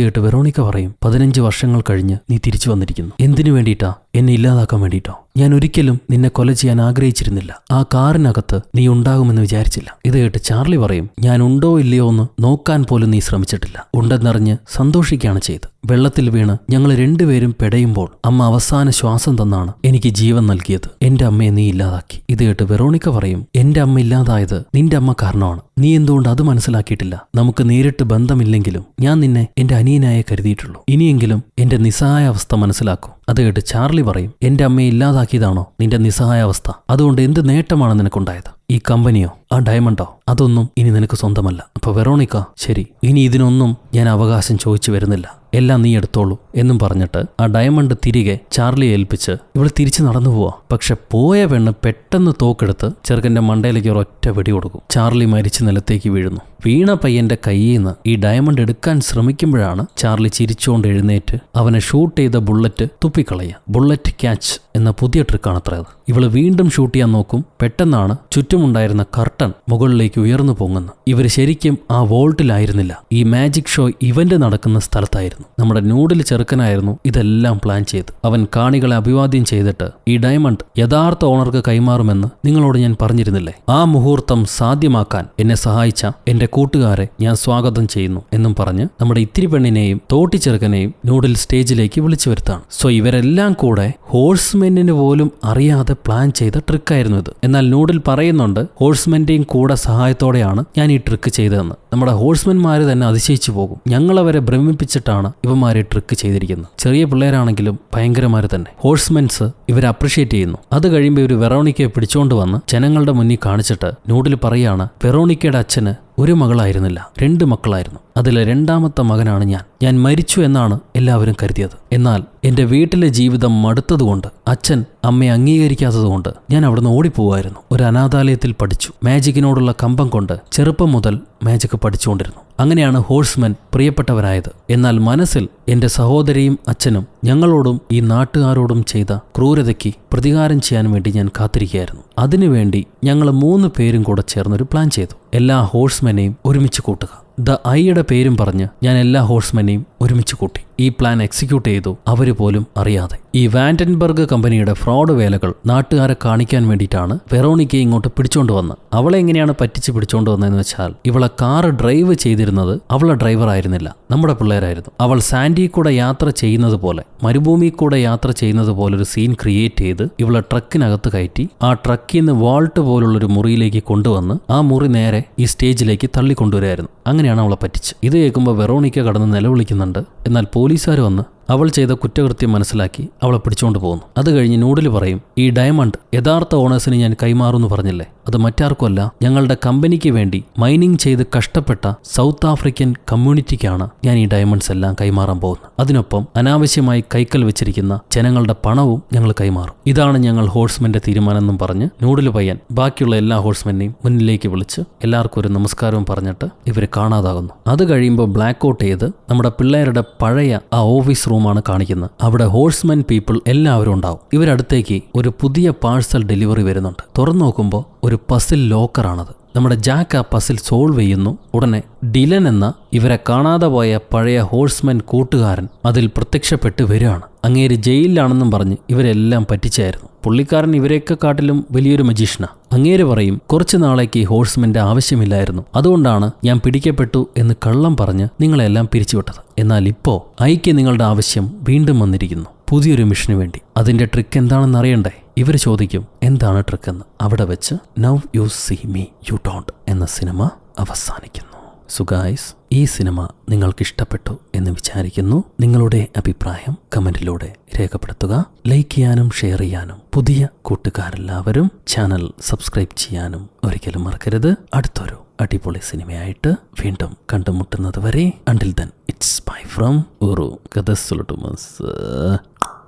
S1: കേട്ട് വെറോണിക്ക പറയും, 15 വർഷങ്ങൾ കഴിഞ്ഞ് നീ തിരിച്ചു വന്നിരിക്കുന്നു. എന്തിനു വേണ്ടിയിട്ടാ? എന്നെ ഇല്ലാതാക്കാൻ വേണ്ടിയിട്ടോ? ഞാൻ ഒരിക്കലും നിന്നെ കൊല ചെയ്യാൻ ആഗ്രഹിച്ചിരുന്നില്ല. ആ കാറിനകത്ത് നീ ഉണ്ടാകുമെന്ന് വിചാരിച്ചില്ല. ഇത് കേട്ട് ചാർലി പറയും, ഞാൻ ഉണ്ടോ ഇല്ലയോ എന്ന് നോക്കാൻ പോലും നീ ശ്രമിച്ചിട്ടില്ല. ഉണ്ടെന്നറിഞ്ഞ് സന്തോഷിക്കുകയാണ് ചെയ്ത്. വെള്ളത്തിൽ വീണ് ഞങ്ങൾ രണ്ടുപേരും പെടയുമ്പോൾ അമ്മ അവസാന ശ്വാസം തന്നാണ് എനിക്ക് ജീവൻ നൽകിയത്. എന്റെ അമ്മയെ നീ ഇല്ലാതാക്കി. ഇത് കേട്ട് വെറോണിക്ക പറയും, എന്റെ അമ്മ ഇല്ലാതായത് നിന്റെ അമ്മ കാരണമാണ്. നീ എന്തുകൊണ്ട് അത് മനസ്സിലാക്കിയിട്ടില്ല? നമുക്ക് നേരിട്ട് ബന്ധമില്ലെങ്കിലും ഞാൻ നിന്നെ എന്റെ അനിയനായെ കരുതിയിട്ടുള്ളൂ. ഇനിയെങ്കിലും എന്റെ നിസ്സഹായാവസ്ഥ മനസ്സിലാക്കൂ. അത് കേട്ട് ചാർലി പറയും, എന്റെ അമ്മയെ ഇല്ലാതാക്കിയതാണോ നിന്റെ നിസ്സഹായാവസ്ഥ? അതുകൊണ്ട് എന്ത് നേട്ടമാണ് നിനക്കുണ്ടായത്? ഈ കമ്പനിയോ ആ ഡയമണ്ടോ അതൊന്നും ഇനി നിനക്ക് സ്വന്തമല്ല. അപ്പൊ വെറോണിക്ക, ശരി, ഇനി ഇതിനൊന്നും ഞാൻ അവകാശം ചോദിച്ചു വരുന്നില്ല, എല്ലാം നീ എടുത്തോളൂ എന്നും പറഞ്ഞിട്ട് ആ ഡയമണ്ട് തിരികെ ചാർലിയെ ഏൽപ്പിച്ച് ഇവൾ തിരിച്ചു നടന്നു പോവാ. പക്ഷെ പോയ പെണ്ണ് പെട്ടെന്ന് തോക്കെടുത്ത് ചെറുക്കന്റെ മണ്ടയിലേക്ക് ഒരൊറ്റ വെടി കൊടുക്കും. ചാർലി മരിച്ച് നിലത്തേക്ക് വീഴുന്നു. വീണ പയ്യന്റെ കയ്യിൽ നിന്ന് ഈ ഡയമണ്ട് എടുക്കാൻ ശ്രമിക്കുമ്പോഴാണ് ചാർലി ചിരിച്ചുകൊണ്ട് എഴുന്നേറ്റ് അവനെ ഷൂട്ട് ചെയ്ത ബുള്ളറ്റ് തുപ്പിക്കളയുക. ബുള്ളറ്റ് ക്യാച്ച് എന്ന പുതിയ ട്രിക്കാണത്രയത്. ഇവള് വീണ്ടും ഷൂട്ട് ചെയ്യാൻ നോക്കും. പെട്ടെന്നാണ് ചുറ്റുമുണ്ടായിരുന്ന കർട്ടൻ മുകളിലേക്ക് ഉയർന്നു പൊങ്ങുന്നത്. ഇവർ ശരിക്കും ആ വോൾട്ടിലായിരുന്നില്ല, ഈ മാജിക് ഷോ ഇവന്റ് നടക്കുന്ന സ്ഥലത്തായിരുന്നു. നമ്മുടെ നൂഡിൽ ചെറുക്കനായിരുന്നു ഇതെല്ലാം പ്ലാൻ ചെയ്ത്. അവൻ കാണികളെ അഭിവാദ്യം ചെയ്തിട്ട് ഈ ഡയമണ്ട് യഥാർത്ഥ ഓണർക്ക് കൈമാറുമെന്ന് നിങ്ങളോട് ഞാൻ പറഞ്ഞിരുന്നില്ലേ? ആ മുഹൂർത്തം സാധ്യമാക്കാൻ എന്നെ സഹായിച്ച എന്റെ കൂട്ടുകാരെ ഞാൻ സ്വാഗതം ചെയ്യുന്നു എന്നും പറഞ്ഞ് നമ്മുടെ ഇത്തിരി പെണ്ണിനെയും തോട്ടി ചെറുക്കനെയും നൂഡിൽ സ്റ്റേജിലേക്ക് വിളിച്ചു വരുത്താണ്. സോ ഇവരെല്ലാം കൂടെ ഹോഴ്സ്മെന്റിന് പോലും അറിയാതെ പ്ലാൻ ചെയ്ത ട്രിക്കായിരുന്നു ഇത്. എന്നാൽ നൂഡിൽ പറയുന്നുണ്ട്, ഹോഴ്സ്മെന്റെയും കൂടെ സഹായത്തോടെയാണ് ഞാൻ ഈ ട്രിക്ക് ചെയ്തതെന്ന്. നമ്മുടെ ഹോഴ്സ്മെന്മാര് തന്നെ അതിശയിച്ചു പോകും. ഞങ്ങളവരെ ഭ്രമിപ്പിച്ചിട്ടാണ് ഇവന്മാരെ ട്രിക്ക് ചെയ്തിരിക്കുന്നത്. ചെറിയ പിള്ളേരാണെങ്കിലും ഭയങ്കരമാര് തന്നെ. ഹോഴ്സ്മെൻസ് ഇവരെ അപ്രിഷിയേറ്റ് ചെയ്യുന്നു. അത് കഴിയുമ്പോൾ ഇവർ വെറോണിക്കയെ പിടിച്ചുകൊണ്ട് വന്ന് ജനങ്ങളുടെ മുന്നിൽ കാണിച്ചിട്ട് നൂഡിൽ പറയാണ്, വെറോണിക്കയുടെ അച്ഛന് ഒരു മകളായിരുന്നില്ല, 2 മക്കളായിരുന്നു. അതിലെ 2ാമത്തെ മകനാണ് ഞാൻ മരിച്ചു എന്നാണ് എല്ലാവരും കരുതിയത്. എന്നാൽ എന്റെ വീട്ടിലെ ജീവിതം മടുത്തതുകൊണ്ട്, അച്ഛൻ അമ്മയെ അംഗീകരിക്കാത്തതുകൊണ്ട് ഞാൻ അവിടുന്ന് ഓടിപ്പോവായിരുന്നു. ഒരു അനാഥാലയത്തിൽ പഠിച്ചു. മാജിക്കിനോടുള്ള കമ്പം കൊണ്ട് ചെറുപ്പം മുതൽ മാജിക് പഠിച്ചുകൊണ്ടിരുന്നു. അങ്ങനെയാണ് ഹോഴ്സ്മെൻ പ്രിയപ്പെട്ടവരായത്. എന്നാൽ മനസ്സിൽ എന്റെ സഹോദരിയും അച്ഛനും ഞങ്ങളോടും ഈ നാട്ടുകാരോടും ചെയ്ത ക്രൂരതയ്ക്ക് പ്രതികാരം ചെയ്യാൻ വേണ്ടി ഞാൻ കാത്തിരിക്കുകയായിരുന്നു. അതിനുവേണ്ടി ഞങ്ങൾ 3 പേരും കൂടെ ചേർന്നൊരു പ്ലാൻ ചെയ്തു. എല്ലാ ഹോഴ്സ്മെനെയും ഒരുമിച്ച് കൂട്ടുക. ദ ഐയുടെ പേരും പറഞ്ഞ് ഞാൻ എല്ലാ ഹോഴ്സ്മെനെയും ഒരുമിച്ച് കൂട്ടി. ഈ പ്ലാൻ എക്സിക്യൂട്ട് ചെയ്തു, അവര് പോലും അറിയാതെ. ഈ വാൻഡൻബർഗ് കമ്പനിയുടെ ഫ്രോഡ് വേലകൾ നാട്ടുകാരെ കാണിക്കാൻ വേണ്ടിയിട്ടാണ് വെറോണിക്കയെ ഇങ്ങോട്ട് പിടിച്ചോണ്ട് വന്നത്. അവളെ എങ്ങനെയാണ് പറ്റിച്ച് പിടിച്ചോണ്ട് വന്നതെന്ന് വെച്ചാൽ, ഇവളെ കാറ് ഡ്രൈവ് ചെയ്തിരുന്നത് അവളെ ഡ്രൈവർ ആയിരുന്നില്ല, നമ്മുടെ പിള്ളേരായിരുന്നു. അവൾ സാൻഡി കൂടെ യാത്ര ചെയ്യുന്നത് പോലെ, മരുഭൂമി കൂടെ യാത്ര ചെയ്യുന്നത് പോലെ ഒരു സീൻ ക്രിയേറ്റ് ചെയ്ത് ഇവളെ ട്രക്കിനകത്ത് കയറ്റി ആ ട്രക്കിൽ നിന്ന് വാൾട്ട് പോലുള്ളൊരു മുറിയിലേക്ക് കൊണ്ടുവന്ന് ആ മുറി നേരെ ഈ സ്റ്റേജിലേക്ക് തള്ളിക്കൊണ്ടുവരായിരുന്നു. അങ്ങനെയാണ് അവളെ പറ്റിച്ച്. ഇത് കേൾക്കുമ്പോൾ വെറോണിക്ക കടന്ന് നിലവിളിക്കുന്നുണ്ട്. എന്നാൽ പോലീസുകാർ വന്ന് അവൾ ചെയ്ത കുറ്റകൃത്യം മനസ്സിലാക്കി അവളെ പിടിച്ചുകൊണ്ട് പോകുന്നു. അത് കഴിഞ്ഞ് നൂഡിൽ പറയും, ഈ ഡയമണ്ട് യഥാർത്ഥ ഓണേഴ്സിന് ഞാൻ കൈമാറുമെന്ന് പറഞ്ഞില്ലേ, അത് മറ്റാർക്കുമല്ല, ഞങ്ങളുടെ കമ്പനിക്ക് വേണ്ടി മൈനിങ് ചെയ്ത് കഷ്ടപ്പെട്ട സൗത്ത് ആഫ്രിക്കൻ കമ്മ്യൂണിറ്റിക്കാണ് ഞാൻ ഈ ഡയമണ്ട്സ് എല്ലാം കൈമാറാൻ പോകുന്നത്. അതിനൊപ്പം അനാവശ്യമായി കൈക്കൽ വെച്ചിരിക്കുന്ന ജനങ്ങളുടെ പണവും ഞങ്ങൾ കൈമാറും. ഇതാണ് ഞങ്ങൾ ഹോഴ്സ്മെന്റെ തീരുമാനം എന്നും പറഞ്ഞ് നൂഡിൽ പയ്യൻ ബാക്കിയുള്ള എല്ലാ ഹോഴ്സ്മെനെയും മുന്നിലേക്ക് വിളിച്ച് എല്ലാവർക്കും ഒരു നമസ്കാരവും പറഞ്ഞിട്ട് ഇവർ കാണാതാകുന്നു. അത് കഴിയുമ്പോൾ ബ്ലാക്ക് ഔട്ട് ചെയ്ത് നമ്മുടെ പിള്ളേരുടെ പഴയ ആ ഓഫീസ് റൂമാണ് കാണിക്കുന്നത്. അവിടെ ഹോഴ്സ്മെൻ പീപ്പിൾ എല്ലാവരും ഉണ്ടാവും. ഇവരടുത്തേക്ക് ഒരു പുതിയ പാഴ്സൽ ഡെലിവറി വരുന്നുണ്ട്. തുറന്നു നോക്കുമ്പോൾ ഒരു പസിൽ ലോക്കറാണത്. നമ്മുടെ ജാക്ക് ആ പസിൽ സോൾവ് ചെയ്യുന്നു. ഉടനെ ഡിലൻ എന്ന ഇവരെ കാണാതെ പോയ പഴയ ഹോഴ്സ്മെൻ കൂട്ടുകാരൻ അതിൽ പ്രത്യക്ഷപ്പെട്ട് വരികയാണ്. അങ്ങേര് ജയിലിലാണെന്നും പറഞ്ഞ് ഇവരെല്ലാം പറ്റിച്ചായിരുന്നു. പുള്ളിക്കാരൻ ഇവരെയൊക്കെ കാട്ടിലും വലിയൊരു മജീഷ്യനാ. അങ്ങേര് പറയും, കുറച്ചു നാളേക്ക് ഹോഴ്സ്മെന്റെ ആവശ്യമില്ലായിരുന്നു, അതുകൊണ്ടാണ് ഞാൻ പിടിക്കപ്പെട്ടു എന്ന് കള്ളം പറഞ്ഞ് നിങ്ങളെല്ലാം പിരിച്ചുവിട്ടത്. എന്നാൽ ഇപ്പോ ഐക്ക് നിങ്ങളുടെ ആവശ്യം വീണ്ടും വന്നിരിക്കുന്നു, പുതിയൊരു മിഷന് വേണ്ടി. അതിന്റെ ട്രിക്ക് എന്താണെന്ന് അറിയണ്ടേ? ഇവർ ചോദിക്കും, എന്താണ് ട്രിക്കെന്ന്. അവിടെ വെച്ച് now you see me you don't എന്ന സിനിമ അവസാനിക്കുന്നു. സോ ഗൈസ്, ഈ സിനിമ നിങ്ങൾക്ക് ഇഷ്ടപ്പെട്ടു എന്ന് വിചാരിക്കുന്നു. നിങ്ങളുടെ അഭിപ്രായം കമന്റിലൂടെ രേഖപ്പെടുത്തുക. ലൈക്ക് ചെയ്യാനും ഷെയർ ചെയ്യാനും പുതിയ കൂട്ടുകാരെല്ലാവരും ചാനൽ സബ്സ്ക്രൈബ് ചെയ്യാനും ഒരിക്കലും മറക്കരുത്. അടുത്തൊരു അടിപൊളി സിനിമയായിട്ട് വീണ്ടും കണ്ടുമുട്ടുന്നത് വരെ, until then it's bye from ഉറു കഥ സുലട്ടുമസ്.